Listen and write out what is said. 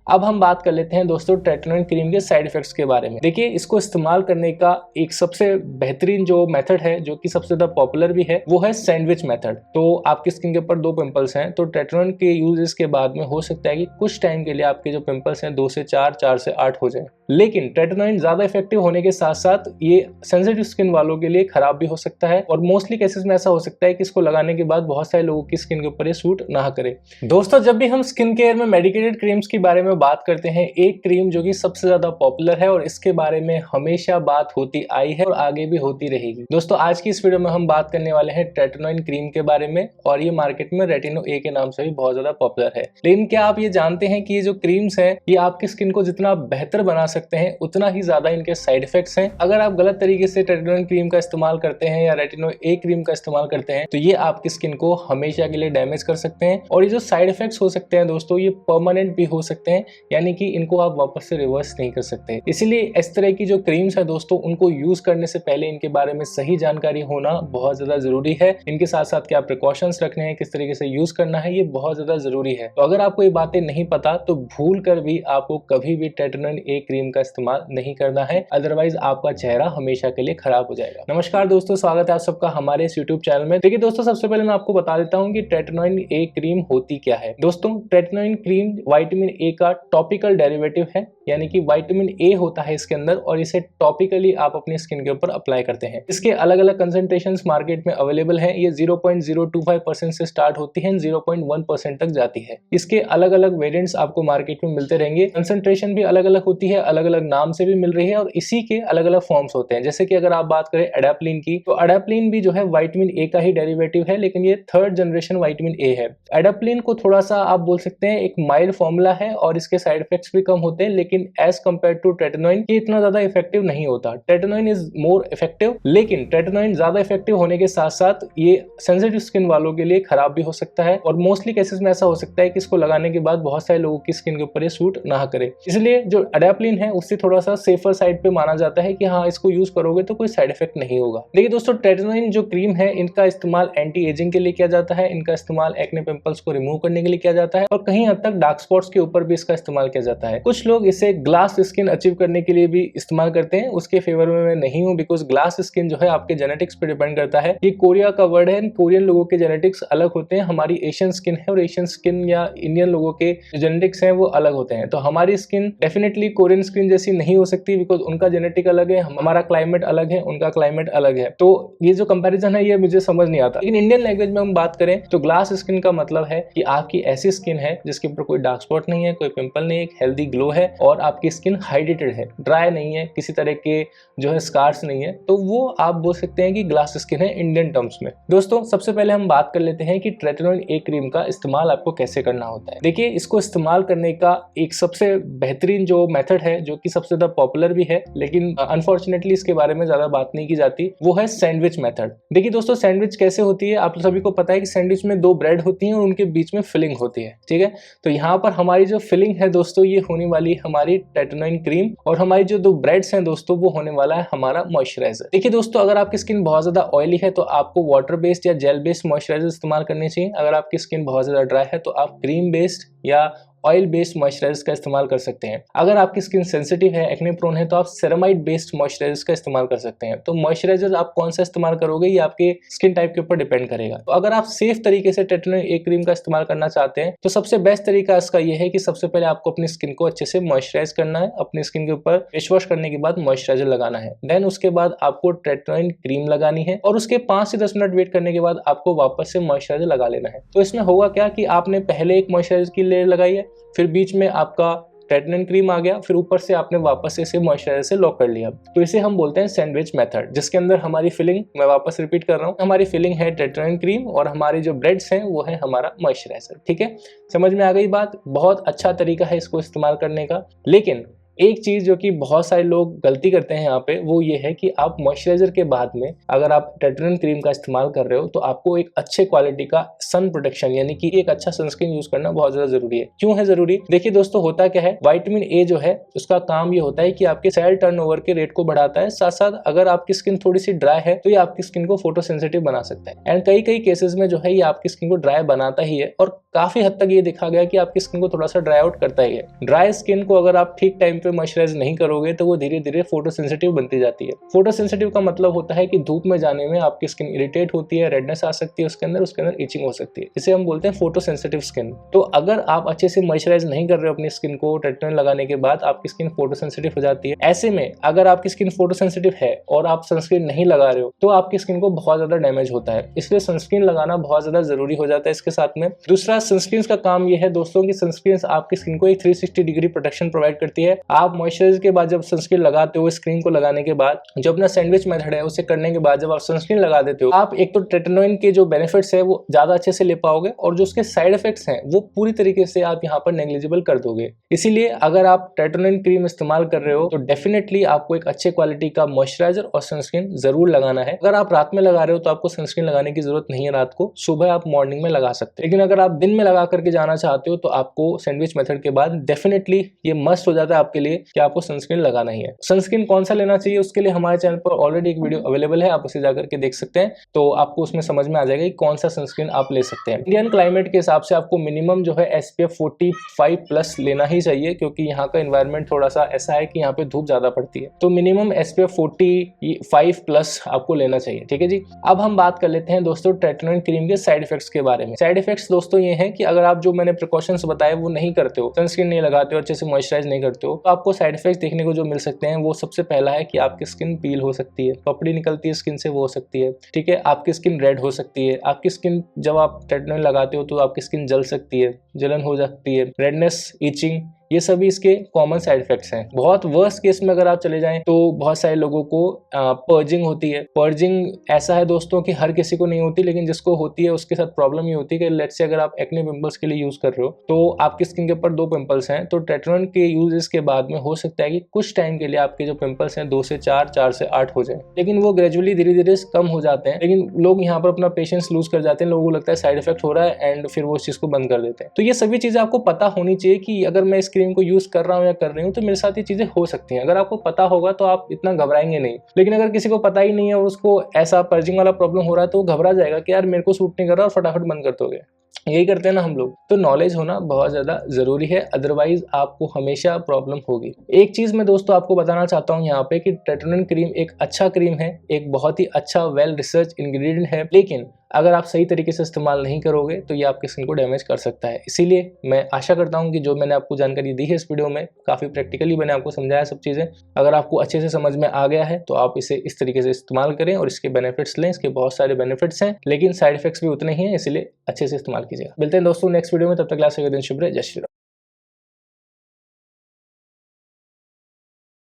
अब हम बात कर लेते हैं दोस्तों ट्रेटनॉइन क्रीम के साइड इफेक्ट्स के बारे में। देखिए, इसको इस्तेमाल करने का एक सबसे बेहतरीन जो मेथड है, जो कि सबसे ज्यादा पॉपुलर भी है, वो है सैंडविच मेथड। तो आपकी स्किन के ऊपर 2 पिंपल्स हैं, तो ट्रेटनॉइन के यूजेस के बाद में हो सकता है कि कुछ टाइम के लिए आपके जो पिंपल्स हैं 2 से 4, 4 से 8 हो जाए। लेकिन ट्रेटनॉइन ज्यादा इफेक्टिव होने के साथ साथ ये सेंसिटिव स्किन वालों के लिए खराब भी हो सकता है, और मोस्टली केसेस में ऐसा हो सकता है कि इसको लगाने के बाद बहुत सारे लोगों की स्किन के ऊपर ये सूट ना करे। दोस्तों, जब भी हम स्किन केयर में मेडिकेटेड क्रीम्स के बारे में बात करते हैं, एक क्रीम जो कि सबसे ज्यादा पॉपुलर है और इसके बारे में हमेशा बात होती आई है और आगे भी होती रहेगी। दोस्तों, आज की इस वीडियो में हम बात करने वाले हैं ट्रेटनॉइन क्रीम के बारे में, और ये मार्केट में रेटिनो ए के नाम से भी बहुत ज्यादा पॉपुलर है। लेकिन क्या आप ये जानते हैं कि ये जो क्रीम्स हैं, ये आपकी स्किन को जितना बेहतर बना सकते हैं, उतना ही ज्यादा इनके साइड इफेक्ट्स हैं। अगर आप गलत तरीके से ट्रेटनॉइन क्रीम का इस्तेमाल करते हैं या रेटिनो ए क्रीम का इस्तेमाल करते हैं, तो ये आपकी स्किन को हमेशा के लिए डैमेज कर सकते हैं, और ये जो साइड इफेक्ट्स हो सकते हैं दोस्तों, ये परमानेंट भी हो सकते हैं, यानी कि इनको आप वापस से रिवर्स नहीं कर सकते। इसीलिए इस तरह की जो क्रीम्स है दोस्तों, उनको यूज करने से पहले इनके बारे में सही जानकारी होना बहुत ज्यादा जरूरी है। इनके साथ साथ क्या प्रिकॉशंस रखने हैं, किस तरीके से यूज करना है, ये बहुत ज्यादा जरूरी है। तो अगर आपको ये बातें नहीं पता, तो भूल कर भी आपको कभी भी ट्रेटनॉइन ए क्रीम का इस्तेमाल नहीं करना है, अदरवाइज आपका चेहरा हमेशा के लिए खराब हो जाएगा। नमस्कार दोस्तों, स्वागत है आप सबका हमारे इस यूट्यूब चैनल में। देखिए दोस्तों, सबसे पहले मैं आपको बता देता हूँ कि ट्रेटनॉइन ए क्रीम होती क्या है। दोस्तों, ट्रेटनॉइन क्रीम विटामिन ए का टॉपिकल डेरिवेटिव है, यानी कि विटामिन ए होता है इसके अंदर, और इसे टॉपिकली आप अपनी स्किन के ऊपर अप्लाई करते हैं। इसके अलग अलग कंसंट्रेशंस मार्केट में अवेलेबल हैं। ये 0.025% से स्टार्ट होती है, 0.1% तक जाती है। इसके अलग अलग वेरिएंट्स आपको मार्केट में मिलते रहेंगे। कंसंट्रेशन भी अलग अलग होती है, अलग अलग नाम से भी मिल रही है, और इसी के अलग अलग फॉर्म्स होते हैं। जैसे कि अगर आप बात करें एडाप्लिन की, तो एडाप्लिन भी जो है विटामिन ए का ही डेरिवेटिव है, लेकिन ये 3rd जनरेशन विटामिन ए है। एडाप्लिन को थोड़ा सा आप बोल सकते हैं एक माइल्ड फॉर्मूला है, और इसके साइड इफेक्ट्स भी कम होते हैं, लेकिन एज कंपेयर टू ट्रेटनॉइन ये इतना ज्यादा इफेक्टिव नहीं होता। ट्रेटनॉइन इज मोर इफेक्टिव, लेकिन ट्रेटनॉइन ज्यादा इफेक्टिव होने के साथ साथ ये सेंसिटिव स्किन वालों के लिए खराब भी हो सकता है, और मोस्टली केसेस में ऐसा हो सकता है कि इसको लगाने के बाद बहुत सारे लोगों की स्किन के ऊपर ये सूट ना करे। इसलिए जो एडाप्लिन है उससे थोड़ा सा सेफर साइड पे माना जाता है कि हाँ, इसको यूज करोगे तो कोई साइड इफेक्ट नहीं होगा। देखिए दोस्तों, ट्रेटनॉइन जो क्रीम है, इनका इस्तेमाल एंटी एजिंग के लिए किया जाता है, इनका इस्तेमाल एक्ने पिंपल्स को रिमूव करने के लिए किया जाता है, और कहीं हद तक डार्क स्पॉट्स के ऊपर भी इसका इस्तेमाल किया जाता है। कुछ लोग इसे ग्लास स्किन अचीव करने के लिए भी इस्तेमाल करते हैं, उसके फेवर में मैं नहीं हूं, बिकॉज ग्लास स्किन जो है आपके जेनेटिक्स पे डिपेंड करता है। ये कोरिया का वर्ड है, कोरियन लोगों के जेनेटिक्स अलग होते हैं, हमारी एशियन स्किन है, और एशियन स्किन या इंडियन लोगों के जेनेटिक्स हैं वो अलग होते हैं। तो हमारी स्किन डेफिनेटली कोरियन स्किन जैसी नहीं हो सकती, बिकॉज उनका जेनेटिक अलग है, हमारा क्लाइमेट अलग है, उनका क्लाइमेट अलग है। तो ये जो कंपैरिजन है ये मुझे समझ नहीं आता। लेकिन इंडियन लैंग्वेज में हम बात करें तो ग्लास स्किन का मतलब है कि आपकी ऐसी स्किन है जिसके ऊपर कोई डार्क स्पॉट नहीं है, कोई पिंपल नहीं है, एक हेल्दी ग्लो है, और आपकी स्किन हाइड्रेटेड है, ड्राई नहीं है, किसी तरह के जो है स्कार्स नहीं है। तो वो आप बोल सकते हैं कि ग्लास स्किन है इंडियन टर्म्स में। दोस्तों, सबसे पहले हम बात कर लेते हैं कि ट्रेटनॉइन ए क्रीम का इस्तेमाल आपको कैसे करना होता है। देखिए, इसको इस्तेमाल करने का एक सबसे बेहतरीन जो मेथड है, जो कि सबसे ज्यादा पॉपुलर भी है, लेकिन अनफॉर्चुनेटली इसके बारे में ज्यादा बात नहीं की जाती, वो है सैंडविच मेथड। देखिए दोस्तों, सैंडविच कैसे होती है, आप सभी को पता है कि सैंडविच में 2 ब्रेड होती हैं और उनके बीच में फिलिंग होती है, ठीक है। तो यहाँ पर हमारी जो फिलिंग है दोस्तों, ये होने वाली है हमारी ट्रेटनॉइन क्रीम, और हमारी जो 2 ब्रेड्स हैं दोस्तों, वो होने वाला है हमारा मॉइस्चराइजर। देखिए दोस्तों, अगर आपकी स्किन बहुत ज्यादा ऑयली है तो आपको वाटर बेस्ड या जेल बेस्ड मॉइस्चराइजर इस्तेमाल करनी चाहिए। अगर आपकी स्किन बहुत ज्यादा ड्राई है तो आप क्रीम बेस्ड या ऑयल बेस्ड मॉइस्चराइजर का इस्तेमाल कर सकते हैं। अगर आपकी स्किन सेंसिटिव है, एक्ने प्रोन है, तो आप सेरामाइड बेस्ड मॉइस्चराइजर का इस्तेमाल कर सकते हैं। तो मॉइस्चराइजर आप कौन सा इस्तेमाल करोगे ये आपके स्किन टाइप के ऊपर डिपेंड करेगा। तो अगर आप सेफ तरीके से ट्रेटनॉइन ए क्रीम का इस्तेमाल करना चाहते हैं, तो सबसे बेस्ट तरीका इसका ये है कि सबसे पहले आपको अपनी स्किन को अच्छे से मॉइस्चराइज करना है। अपनी स्किन के ऊपर फेस वॉश करने के बाद मॉइस्चराइजर लगाना है, देन उसके बाद आपको ट्रेटनॉइन क्रीम लगानी है, और उसके 5 से 10 मिनट वेट करने के बाद आपको वापस से मॉइस्चराइजर लगा लेना है। तो इसमें होगा क्या कि आपने पहले एक मॉइस्चराइजर की लेयर लगाई है, फिर बीच में आपका ट्रेटनॉइन क्रीम आ गया, फिर ऊपर से आपने वापस से इसे मॉइस्चराइजर से लॉक कर लिया। तो इसे हम बोलते हैं सैंडविच मेथड, जिसके अंदर हमारी फिलिंग, मैं वापस रिपीट कर रहा हूँ, हमारी फिलिंग है ट्रेटनॉइन क्रीम, और हमारी जो ब्रेड्स हैं वो है हमारा मॉइस्चराइजर। ठीक है, समझ में आ गई बात। बहुत अच्छा तरीका है इसको इस्तेमाल करने का। लेकिन एक चीज जो कि बहुत सारे लोग गलती करते हैं यहाँ पे वो ये है कि आप मॉइस्चराइजर के बाद में अगर आप टेट्रानोइन क्रीम का इस्तेमाल कर रहे हो तो आपको एक अच्छे क्वालिटी का सन प्रोटेक्शन यानी कि एक अच्छा सनस्क्रीन यूज करना बहुत ज्यादा जरूरी है। क्यों है जरूरी? देखिए दोस्तों, होता क्या है, विटामिन ए जो है उसका काम ये होता है कि आपके सेल टर्नओवर के रेट को बढ़ाता है, साथ साथ अगर आपकी स्किन थोड़ी सी ड्राई है तो ये आपकी स्किन को फोटो सेंसिटिव बना सकता है। एंड कई कई केसेस में जो है ये आपकी स्किन को ड्राई बनाता ही है और काफी हद तक ये देखा गया कि आपकी स्किन को थोड़ा सा ड्राई आउट करता ही है। ड्राई स्किन को अगर आप ठीक टाइम पे मॉइस्चराइज नहीं करोगे तो वो धीरे धीरे फोटो सेंसिटिव बनती जाती है। फोटो सेंसिटिव का मतलब होता है कि धूप में जाने में आपकी स्किन इरिटेट होती है, रेडनेस आ सकती है उसके अंदर इचिंग हो सकती है। इसे हम बोलते हैं फोटो सेंसिटिव स्किन। तो अगर आप अच्छे से मॉइस्चराइज नहीं कर रहे हो अपनी स्किन को, टेट्रानोइन लगाने के बाद आपकी स्किन फोटो सेंसिटिव हो जाती है। ऐसे में अगर आपकी स्किन फोटो सेंसिटिव है और आप सनस्क्रीन नहीं लगा रहे हो तो आपकी स्किन को बहुत ज्यादा डैमेज होता है। इसलिए सनस्क्रीन लगाना बहुत ज्यादा जरूरी हो जाता है इसके साथ में। दूसरा, सनस्क्रीन का काम यह है दोस्तों कि सनस्क्रीन आपकी स्किन को एक 360 डिग्री प्रोटेक्शन प्रोवाइड करती है। आप मॉइस्चराइजर के बाद जब सनस्क्रीन लगाते हो, स्क्रीन को लगाने के बाद जो अपना सैंडविच मेथड है उसे करने के बाद जब आप सनस्क्रीन लगा देते हो, आप एक तो टेट्रानोइन के जो बेनिफिट्स है वो ज्यादा अच्छे से ले पाओगे और जो उसके साइड इफेक्ट्स हैं वो पूरी तरीके से आप यहाँ पर नेग्लिजिबल कर दोगे। इसीलिए अगर आप टेट्रानोइन क्रीम इस्तेमाल कर रहे हो तो डेफिनेटली आपको एक अच्छे क्वालिटी का मॉइस्चराइजर और सनस्क्रीन जरूर लगाना है। अगर आप रात में लगा रहे हो तो आपको सनस्क्रीन लगाने की जरूरत नहीं है रात को, सुबह आप मॉर्निंग में लगा सकते हैं। लेकिन अगर आप दिन में लगा करके जाना चाहते हो तो आपको सैंडविच मेथड के बाद डेफिनेटली ये मस्ट हो जाता है आपके लिए कि आपको सनस्क्रीन लगाना ही है। सनस्क्रीन कौन सा लेना चाहिए उसके लिए हमारे चैनल पर ऑलरेडी एक वीडियो अवेलेबल है, आप उसे जाकर के देख सकते हैं। तो आपको उसमें समझ में आ जाएगा कि कौन सा सनस्क्रीन आप ले सकते हैं। इंडियन क्लाइमेट के हिसाब से आपको मिनिमम जो है SPF 45+ लेना ही चाहिए, क्योंकि यहाँ का एनवायरनमेंट थोड़ा सा ऐसा है कि यहाँ पे धूप ज्यादा पड़ती है। तो मिनिमम SPF 45+ आपको लेना चाहिए। ठीक है जी। अब हम बात कर लेते हैं दोस्तों टेट्रानोइन क्रीम के साइड इफेक्ट्स के बारे में। साइड इफेक्ट्स दोस्तों ये हैं कि अगर आप जो मैंने प्रिकॉशंस बताए वो नहीं करते हो, सनस्क्रीन नहीं लगाते हो, अच्छे से मॉइस्चराइज नहीं करते हो, तो आपको साइड इफेक्ट्स देखने को जो मिल सकते हैं वो सबसे पहला है कि आपकी स्किन पील हो सकती है, पपड़ी निकलती है स्किन से वो हो सकती है। ठीक है, आपकी स्किन रेड हो सकती है। आपकी स्किन जब आप टेट्रानोइन लगाते हो तो आपकी स्किन जल सकती है, जलन हो सकती है, रेडनेस, इचिंग, ये सभी इसके कॉमन साइड इफेक्ट्स हैं। बहुत वर्स्ट केस में अगर आप चले जाएं तो बहुत सारे लोगों को पर्जिंग होती है। पर्जिंग ऐसा है दोस्तों कि हर किसी को नहीं होती, लेकिन जिसको होती है उसके साथ प्रॉब्लम ये होती है कि लेट्स से अगर आप एक्ने पिंपल्स के लिए यूज कर रहे हो तो आपकी स्किन के ऊपर 2 पिंपल्स हैं, तो टेट्रानोइन के यूजेस के बाद में हो सकता है कि कुछ टाइम के लिए आपके जो पिंपल्स हैं 2 से 4, 4 से 8 हो जाए, लेकिन वो ग्रेजुअली धीरे धीरे कम हो जाते हैं। लेकिन लोग यहाँ पर अपना पेशेंस लूज कर जाते हैं, लोगों को लगता है साइड इफेक्ट हो रहा है एंड फिर वो उस चीज को बंद कर देते हैं। तो ये सभी चीजें आपको पता होनी चाहिए कि अगर मैं इस क्रीम को यूज कर रहा हूँ या कर रही हूँ तो मेरे साथ ये चीजें हो सकती हैं। अगर आपको पता होगा तो आप इतना घबराएंगे नहीं। लेकिन अगर किसी को पता ही नहीं है और उसको ऐसा पर्जिंग वाला प्रॉब्लम हो रहा है तो वो घबरा जाएगा कि यार मेरे को सूट नहीं कर रहा और फटाफट बंद कर दोगे। यही करते हैं ना हम लोग। तो नॉलेज होना बहुत ज्यादा जरूरी है, अदरवाइज आपको हमेशा प्रॉब्लम होगी। एक चीज मैं दोस्तों आपको बताना चाहता हूँ यहाँ पे कि टेट्रानोइन क्रीम एक अच्छा क्रीम है, एक बहुत ही अच्छा वेल रिसर्च इंग्रेडिएंट है, लेकिन अगर आप सही तरीके से इस्तेमाल नहीं करोगे तो ये आपकी स्किन को डैमेज कर सकता है। इसीलिए मैं आशा करता हूँ कि जो मैंने आपको जानकारी दी है इस वीडियो में, काफ़ी प्रैक्टिकली मैंने आपको समझाया सब चीज़ें। अगर आपको अच्छे से समझ में आ गया है तो आप इसे इस तरीके से इस्तेमाल करें और इसके बेनिफिट्स लें। इसके बहुत सारे बेनिफिट्स हैं लेकिन साइड इफेक्ट्स भी उतने ही हैं, इसलिए अच्छे से इस्तेमाल कीजिएगा। मिलते हैं दोस्तों नेक्स्ट वीडियो में, तब तक के लिए दिन शुभ रहे। जय श्री राम।